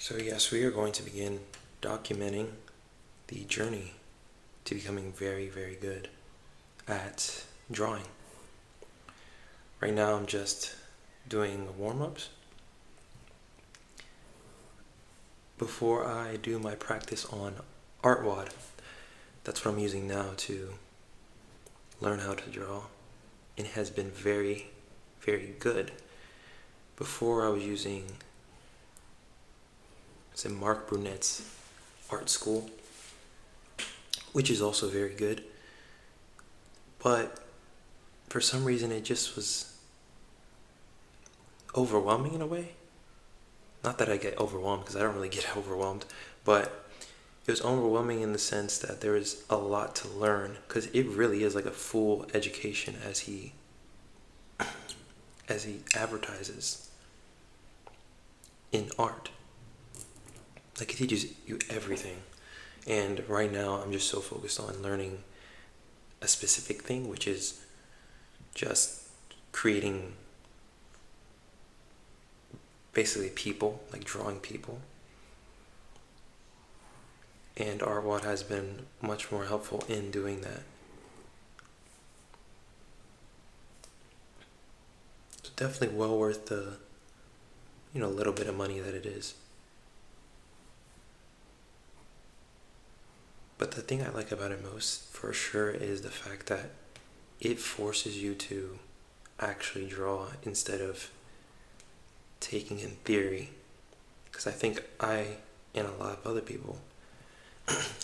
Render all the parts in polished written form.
So yes, we are going to begin documenting the journey to becoming very, very good at drawing. Right now I'm just doing warm-ups before I do my practice on ArtWad. That's what I'm using now to learn how to draw, and it has been very, very good. Before I was using Mark Brunet's art school, which is also very good, but for some reason it just was overwhelming in a way. Not that I get overwhelmed, because I don't really get overwhelmed, but it was overwhelming in the sense that there was a lot to learn, because it really is like a full education as he advertises in art. Like, it teaches you everything. And right now I'm just so focused on learning a specific thing, which is just creating basically people, like drawing people. And ArtWad has been much more helpful in doing that. It's definitely well worth the, little bit of money that it is. But the thing I like about it most, for sure, is the fact that it forces you to actually draw instead of taking in theory. Because I think I and a lot of other people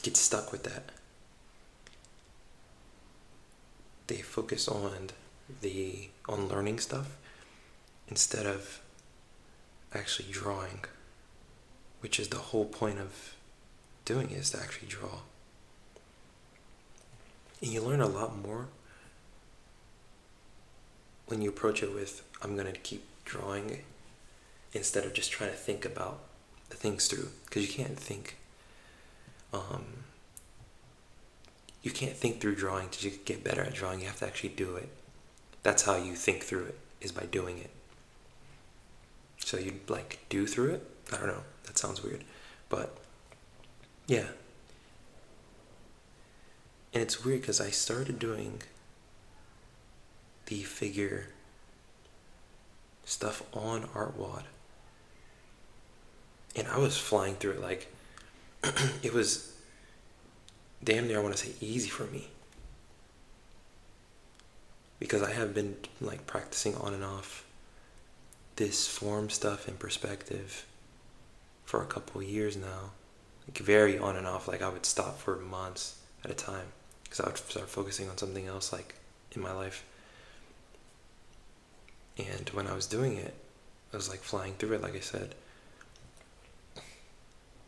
get stuck with that. They focus on learning stuff instead of actually drawing, which is the whole point of doing it, is to actually draw. And you learn a lot more when you approach it with, I'm going to keep drawing, instead of just trying to think about the things through. Because you can't think through drawing to get better at drawing. You have to actually do it. That's how you think through it, is by doing it. So you do through it? I don't know, that sounds weird, but yeah. And it's weird because I started doing the figure stuff on ArtWad, and I was flying through it. It was damn near, I want to say, easy for me, because I have been practicing on and off this form stuff and perspective for a couple years now. Very on and off. I would stop for months at a time because I would start focusing on something else in my life. And when I was doing it, I was flying through it, like I said.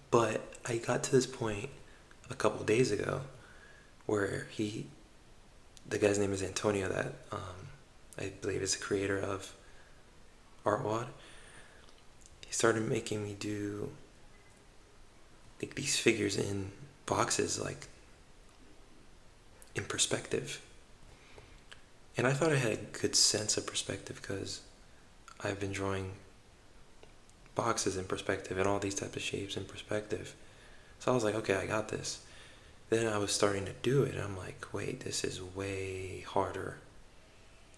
But I got to this point a couple days ago where the guy's name is Antonio, that I believe is the creator of ArtWad. He started making me do these figures in boxes, in perspective. And I thought I had a good sense of perspective because I've been drawing boxes in perspective and all these types of shapes in perspective. So I was like, okay, I got this. Then I was starting to do it, and I'm like, wait, this is way harder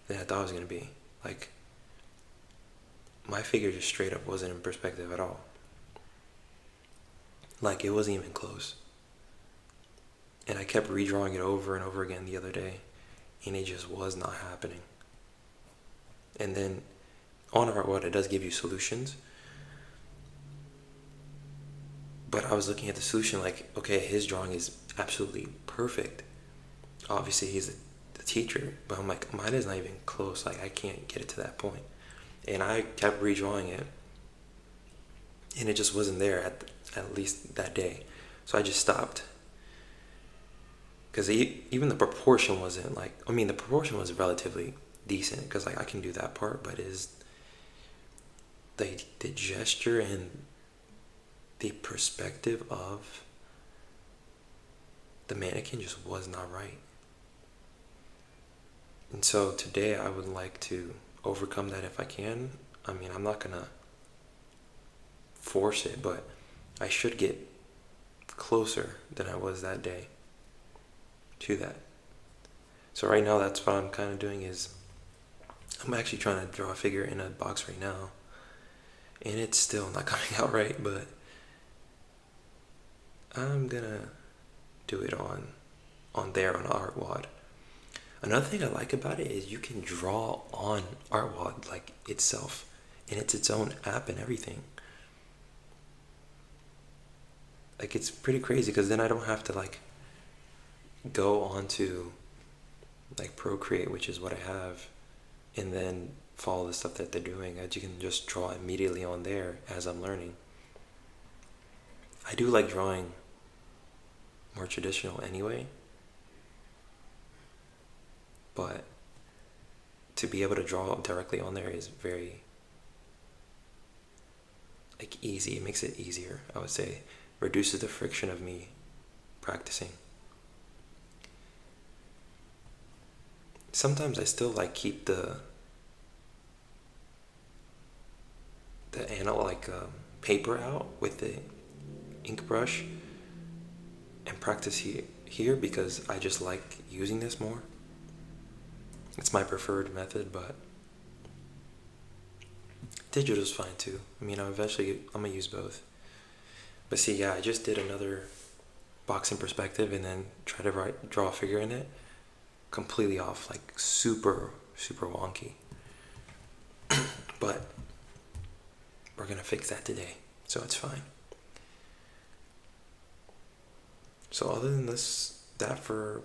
than I thought it was going to be. My figure just straight up wasn't in perspective at all. It wasn't even close. And I kept redrawing it over and over again the other day, and it just was not happening. And then on ArtWad, it does give you solutions. But I was looking at the solution okay, his drawing is absolutely perfect. Obviously, he's the teacher, but I'm like, mine is not even close. I can't get it to that point. And I kept redrawing it, and it just wasn't there at least that day. So I just stopped. Because even the proportion wasn't the proportion was relatively decent, because I can do that part, but is the gesture and the perspective of the mannequin just was not right. And so today I would like to overcome that if I can. I'm not gonna force it, but I should get closer than I was that day to that. So right now, that's what I'm kind of doing is I'm actually trying to draw a figure in a box right now, and it's still not coming out right, but I'm gonna do it on there on ArtWad. Another thing I like about it is you can draw on ArtWad like itself, and it's its own app and everything. Like it's pretty crazy because then I don't have to like go onto like Procreate, which is what I have, and then follow the stuff that they're doing. As you can just draw immediately on there as I'm learning. I do like drawing more traditional anyway, but to be able to draw directly on there is very like easy. It makes it easier, I would say. Reduces the friction of me practicing. Sometimes I still like keep the paper out with the ink brush and practice here because I just like using this more. It's my preferred method, but digital is fine too. I mean, I'm gonna use both. But see, yeah, I just did another box in perspective and then try to draw a figure in it. Completely off, like super wonky. But we're gonna fix that today, so it's fine. So other than that for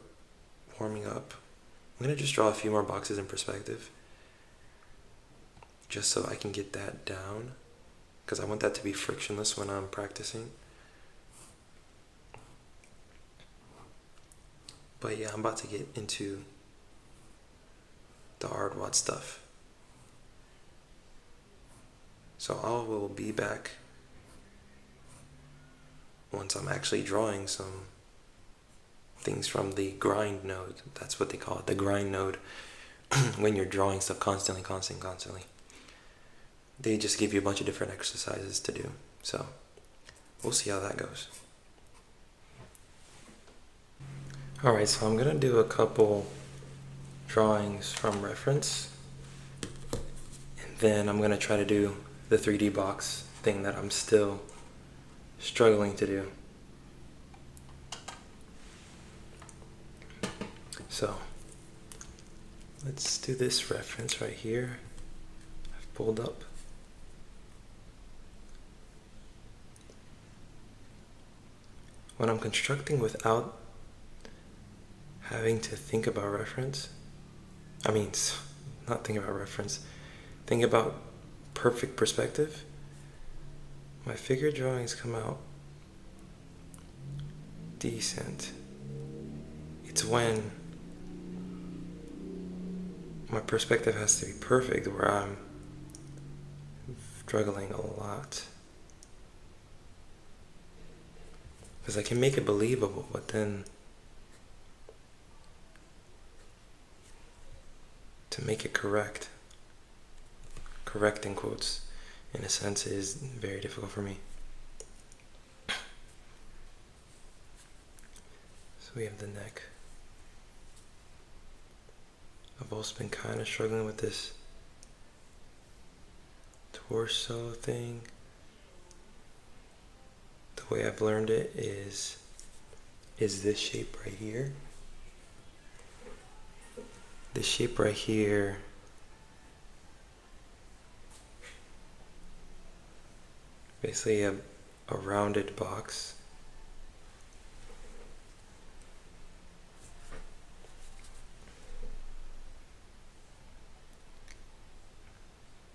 warming up, I'm gonna just draw a few more boxes in perspective, just so I can get that down, because I want that to be frictionless when I'm practicing. But yeah, I'm about to get into the ArtWad stuff. So I will be back once I'm actually drawing some things from the grind node. That's what they call it, the grind node. When you're drawing stuff constantly. They just give you a bunch of different exercises to do. So we'll see how that goes. Alright, so I'm gonna do a couple drawings from reference, and then I'm gonna try to do the 3D box thing that I'm still struggling to do. So let's do this reference right here. I've pulled up. When I'm constructing without having to think about reference, not think about reference, think about perfect perspective, my figure drawings come out decent. It's when my perspective has to be perfect where I'm struggling a lot. Because I can make it believable, but then to make it correct in quotes, in a sense, is very difficult for me. So we have the neck. I've also been kind of struggling with this torso thing. The way I've learned it is this shape right here. This shape right here basically a rounded box.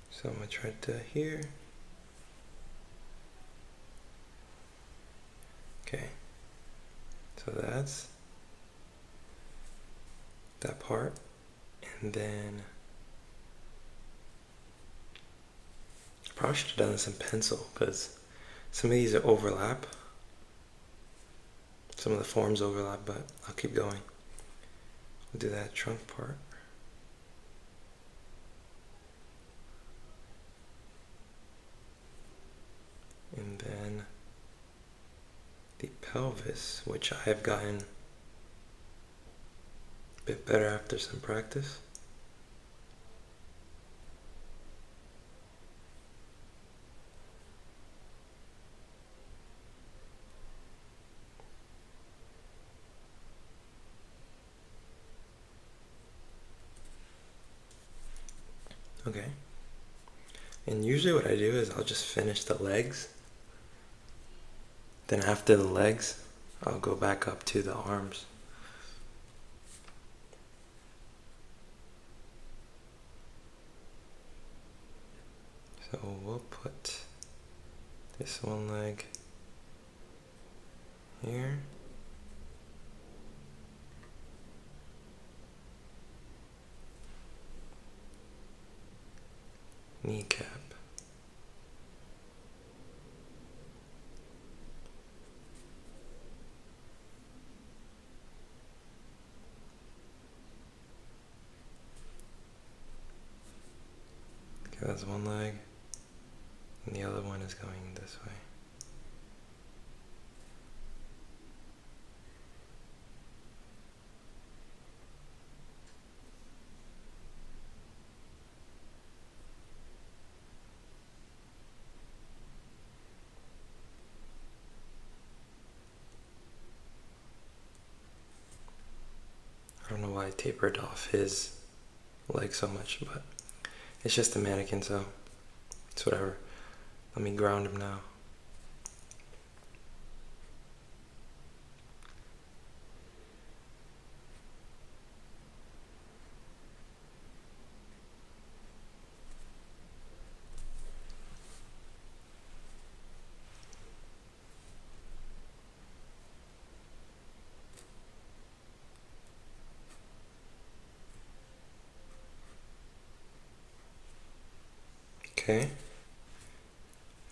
So I'm gonna try to here. Okay, so that's that part, and then I probably should have done this in pencil because some of these are overlap. Some of the forms overlap, but I'll keep going. We'll do that trunk part. And then pelvis, which I have gotten a bit better after some practice. Okay. And usually what I do is I'll just finish the legs. Then after the legs, I'll go back up to the arms. So we'll put this one leg here. Kneecap. Okay, that's one leg, and the other one is going this way. I don't know why I tapered off his leg so much, but it's just a mannequin, so it's whatever. Let me ground him now. Okay.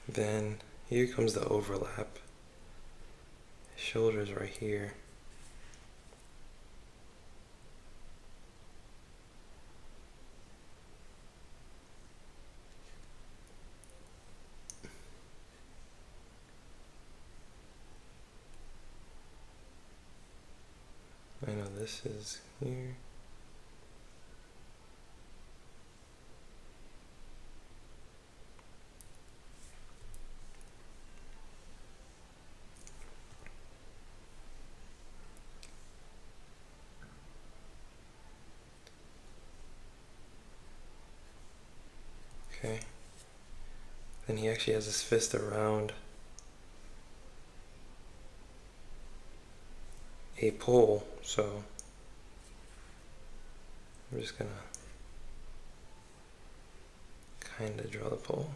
Then here comes the overlap. His shoulder's right here. I know this is here. Okay. Then he actually has his fist around a pole, so I'm just gonna kind of draw the pole.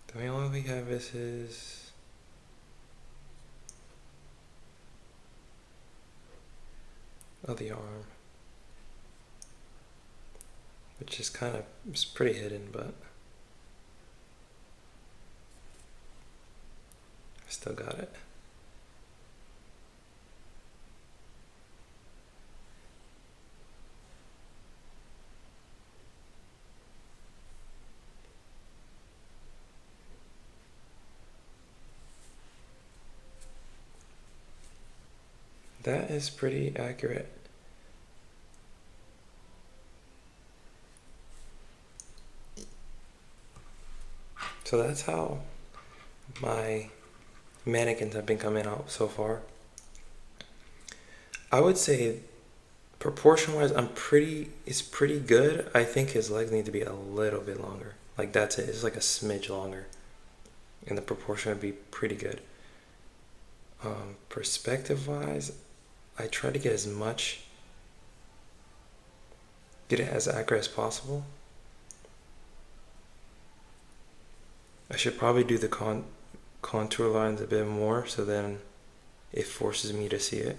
The only we have is his other arm, which is kind of, it's pretty hidden, but I still got it. That is pretty accurate. So that's how my mannequins have been coming out so far. I would say proportion wise it's pretty good. I think his legs need to be a little bit longer. Like that's it. It's like a smidge longer. And the proportion would be pretty good. Perspective wise, I try to get it as accurate as possible. I should probably do the contour lines a bit more, so then it forces me to see it.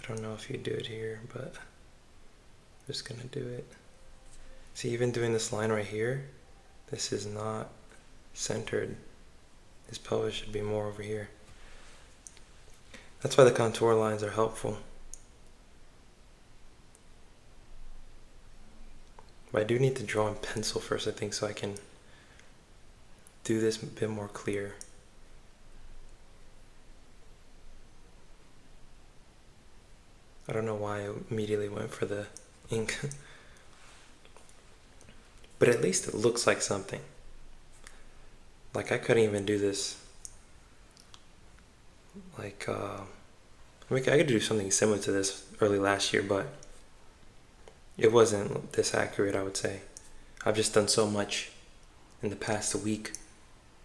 I don't know if you do it here, but I'm just gonna do it. See, even doing this line right here, this is not centered. This pelvis should be more over here. That's why the contour lines are helpful. But I do need to draw in pencil first, I think, so I can do this a bit more clear. I don't know why I immediately went for the ink. But at least it looks like something. Like I couldn't even do this. Like, I could do something similar to this early last year, but it wasn't this accurate, I would say. I've just done so much in the past week,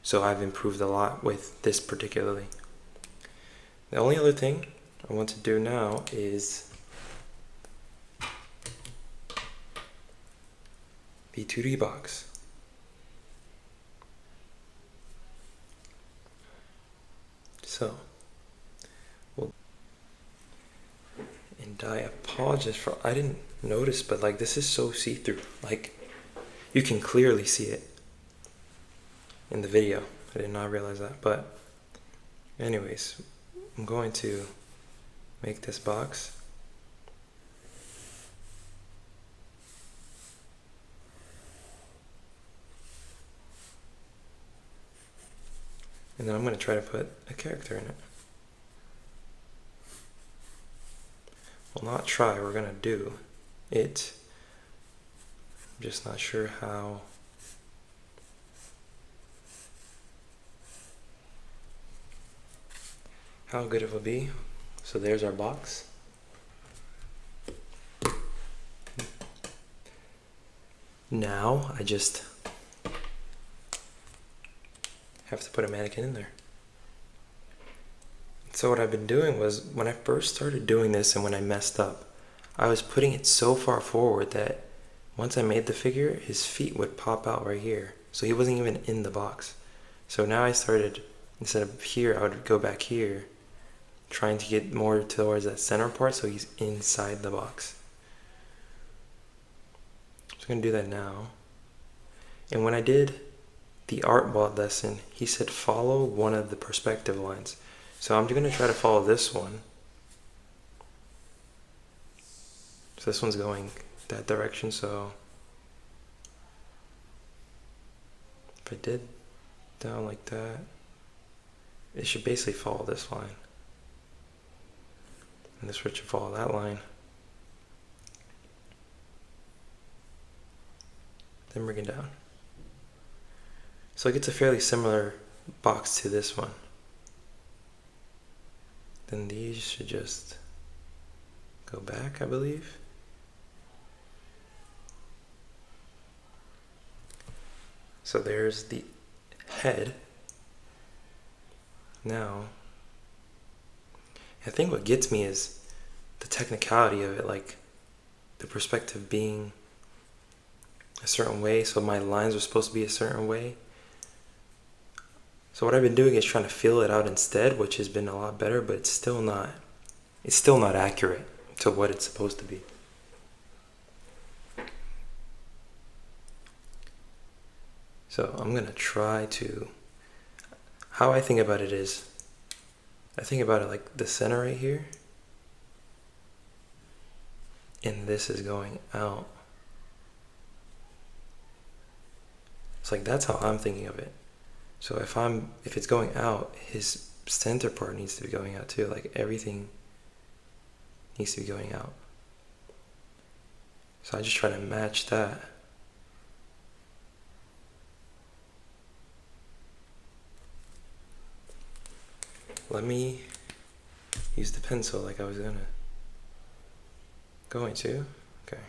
so I've improved a lot with this particularly. The only other thing I want to do now is the 2D box. So, and I apologize for, I didn't notice, but like this is so see-through. Like you can clearly see it in the video. I did not realize that, but anyways, I'm going to make this box. And then I'm going to try to put a character in it. Well, not try, we're going to do it. I'm just not sure how good it will be. So there's our box. Now I just have to put a mannequin in there. So what I've been doing was, when I first started doing this and when I messed up, I was putting it so far forward that once I made the figure, his feet would pop out right here. So he wasn't even in the box. So now I started, instead of here, I would go back here, trying to get more towards that center part so he's inside the box. So I'm going to do that now. And when I did the art ball lesson, he said follow one of the perspective lines. So I'm going to try to follow this one. So this one's going that direction, so if I did down like that, it should basically follow this line. And this should follow that line. Then bring it down. So it gets a fairly similar box to this one. Then these should just go back, I believe. So there's the head. Now, I think what gets me is the technicality of it, like the perspective being a certain way, so my lines are supposed to be a certain way. So what I've been doing is trying to fill it out instead, which has been a lot better, but it's still not accurate to what it's supposed to be. So I'm gonna try to, how I think about it is, I think about it like the center right here, and this is going out. It's like, that's how I'm thinking of it. So if it's going out, his center part needs to be going out too. Like everything needs to be going out. So I just try to match that. Let me use the pencil like I was going to. Okay.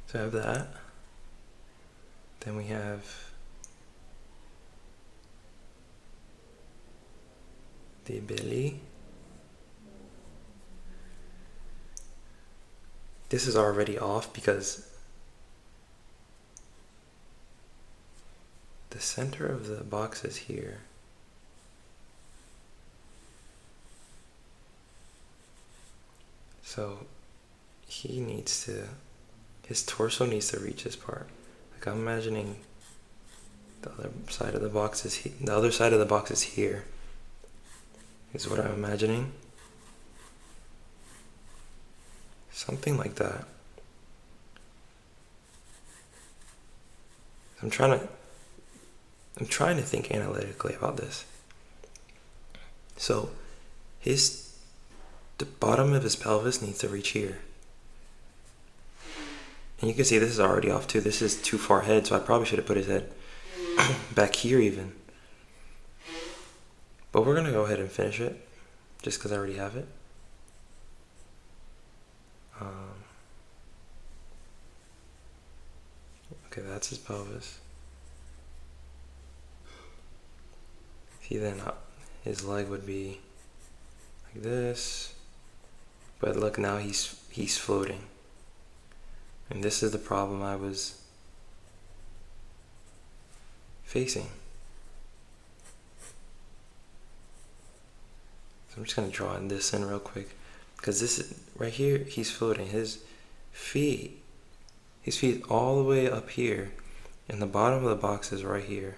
So I have that. Then we have the belly. This is already off because the center of the box is here. So his torso needs to reach this part. Like I'm imagining the other side of the box the other side of the box is here, is what I'm imagining. Something like that. I'm trying to think analytically about this. So the bottom of his pelvis needs to reach here. And you can see this is already off too. This is too far ahead, so I probably should have put his head back here even. But we're gonna go ahead and finish it, just because I already have it. Okay, that's his pelvis. See, then his leg would be like this. But look, now he's floating. And this is the problem I was facing. So I'm just gonna draw this in real quick, because this is right here. He's floating. His feet all the way up here, and the bottom of the box is right here.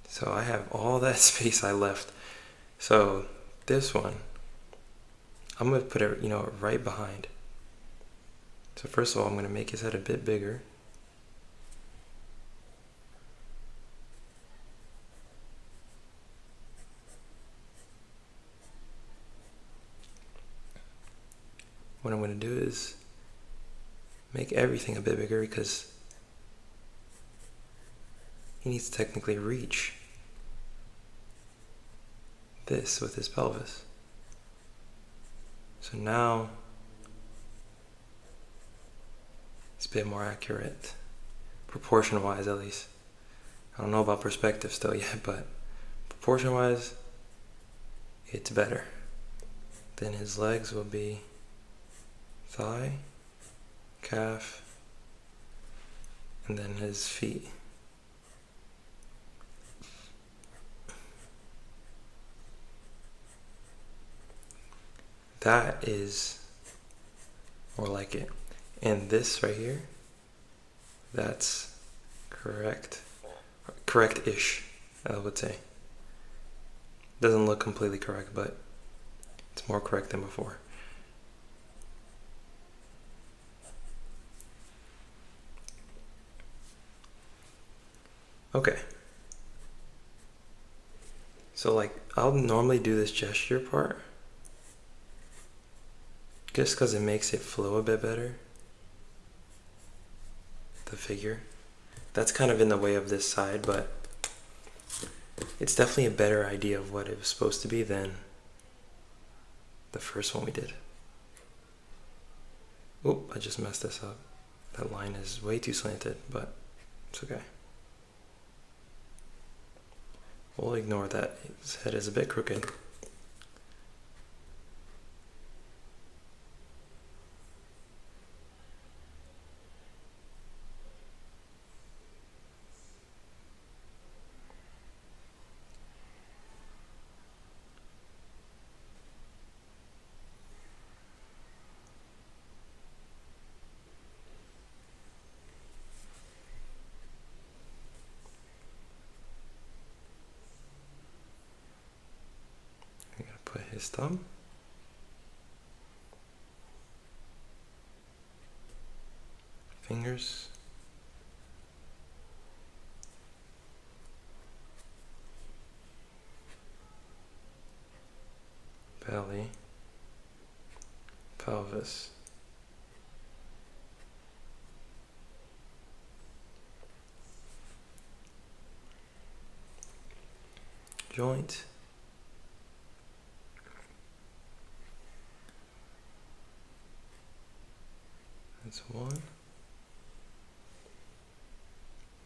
So I have all that space I left. So this one, I'm gonna put it, right behind. So first of all, I'm gonna make his head a bit bigger. What I'm gonna do is make everything a bit bigger, because he needs to technically reach this with his pelvis. So now it's a bit more accurate, proportion wise at least. I don't know about perspective still yet, but proportion wise, it's better. Then his legs will be thigh, calf, and then his feet. That is more like it. And this right here, that's correct. Correct-ish, I would say. Doesn't look completely correct, but it's more correct than before. Okay. So I'll normally do this gesture part, just because it makes it flow a bit better. The figure. That's kind of in the way of this side, but it's definitely a better idea of what it was supposed to be than the first one we did. Oop, I just messed this up. That line is way too slanted, but it's okay. We'll ignore that. His head is a bit crooked. I'm gonna put his thumb. Fingers. Belly. Pelvis. Joint. That's one.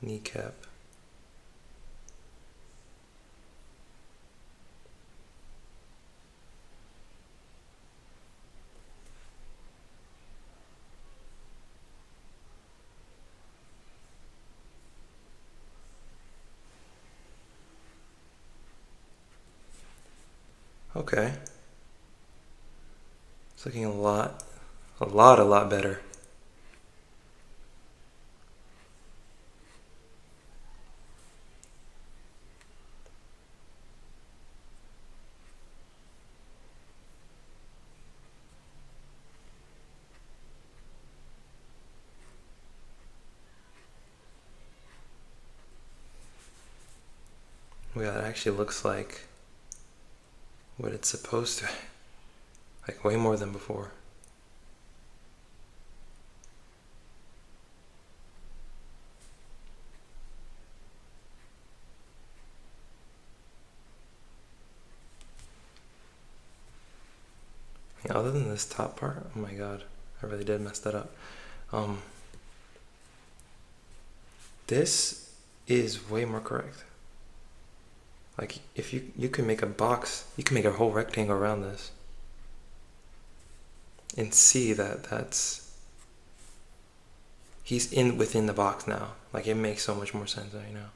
Kneecap. Okay. It's looking a lot better. Well, it actually looks like what it's supposed to. Like way more than before. Yeah, other than this top part, oh my god, I really did mess that up. Um, this is way more correct. Like if you can make a box, you can make a whole rectangle around this, and see that he's in within the box now. Like it makes so much more sense right now.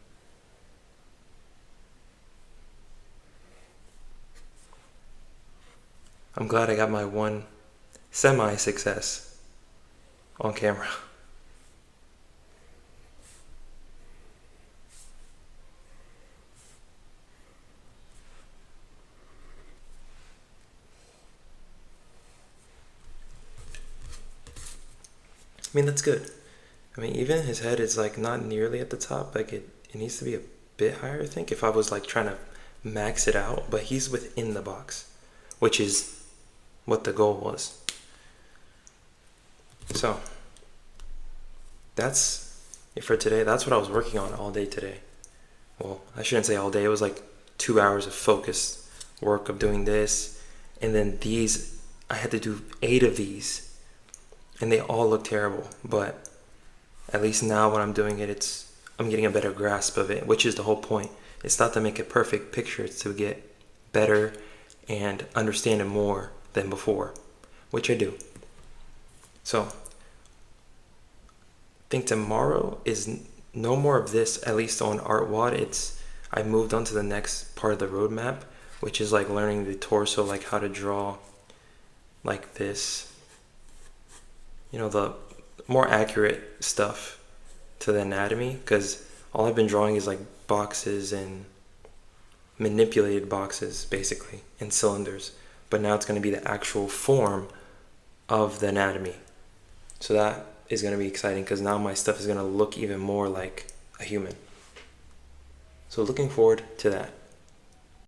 I'm glad I got my one semi-success on camera. I mean, that's good. I mean, even his head is like not nearly at the top. Like it needs to be a bit higher, I think, if I was like trying to max it out. But he's within the box, which is what the goal was. So that's it for today. That's what I was working on all day today. Well, I shouldn't say all day. It was like 2 hours of focused work of doing this. And then these, I had to do 8 of these. And they all look terrible. But at least now when I'm doing it, I'm getting a better grasp of it, which is the whole point. It's not to make a perfect picture. It's to get better and understand it more than before, which I do. So I think tomorrow is no more of this, at least on ArtWad. I moved on to the next part of the roadmap, which is like learning the torso, like how to draw like this, the more accurate stuff to the anatomy, because all I've been drawing is like boxes and manipulated boxes basically and cylinders, but now it's going to be the actual form of the anatomy. So that is going to be exciting because now my stuff is going to look even more like a human. So looking forward to that.